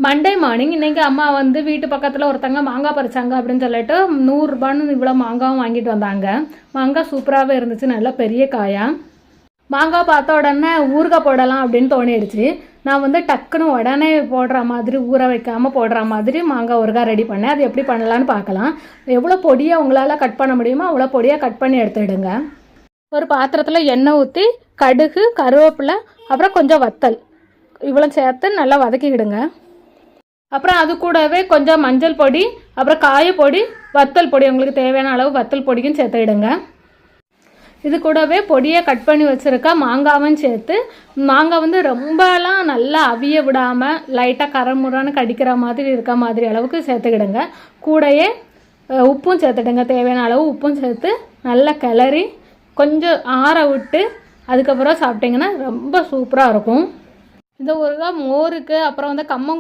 Monday morning இன்றைக்கி அம்மா வந்து வீட்டு பக்கத்தில் ஒருத்தங்க மாங்காய் பறிச்சாங்க அப்படின்னு சொல்லிட்டு 100 ரூபான்னு இவ்வளோ மாங்காவும் வாங்கிட்டு வந்தாங்க. மாங்காய் சூப்பராகவே இருந்துச்சு, நல்லா பெரிய காயாக. மாங்காய் பார்த்த உடனே ஊறுகாய் போடலாம் அப்படின்னு தோணிடுச்சு. நான் வந்து டக்குன்னு உடனே போடுற மாதிரி ஊற வைக்காமல் போடுற மாதிரி மாங்காய் ஊறுகாய் ரெடி பண்ணேன். அது எப்படி பண்ணலான்னு பார்க்கலாம். எவ்வளோ பொடியாக உங்களால் கட் பண்ண முடியுமோ அவ்வளோ பொடியாக கட் பண்ணி எடுத்துடுங்க. ஒரு பாத்திரத்தில் எண்ணெய் ஊற்றி கடுகு, கருவேப்பிலை, அப்புறம் கொஞ்சம் வத்தல் இவ்வளோ சேர்த்து நல்லா வதக்கிக்கிடுங்க. அப்புறம் அது கூடவே கொஞ்சம் மஞ்சள் பொடி, அப்புறம் காயப்பொடி, வத்தல் பொடி, உங்களுக்கு தேவையான அளவு வத்தல் பொடியும் சேர்த்துக்கிடுங்க. இது கூடவே பொடியை கட் பண்ணி வச்சுருக்க மாங்காவும் சேர்த்து, மாங்காய் வந்து ரொம்பலாம் நல்லா அவிய விடாமல் லைட்டாக கரமுறான்னு கடிக்கிற மாதிரி இருக்க மாதிரி அளவுக்கு சேர்த்துக்கிடுங்க. கூடையே உப்பும் சேர்த்துடுங்க, தேவையான அளவு உப்பும் சேர்த்து நல்லா கிளறி கொஞ்சம் ஆற விட்டு அதுக்கப்புறம் சாப்பிட்டிங்கன்னா ரொம்ப சூப்பராக இருக்கும். இந்த ஊறுகாய் மோருக்கு, அப்புறம் வந்து கம்மங்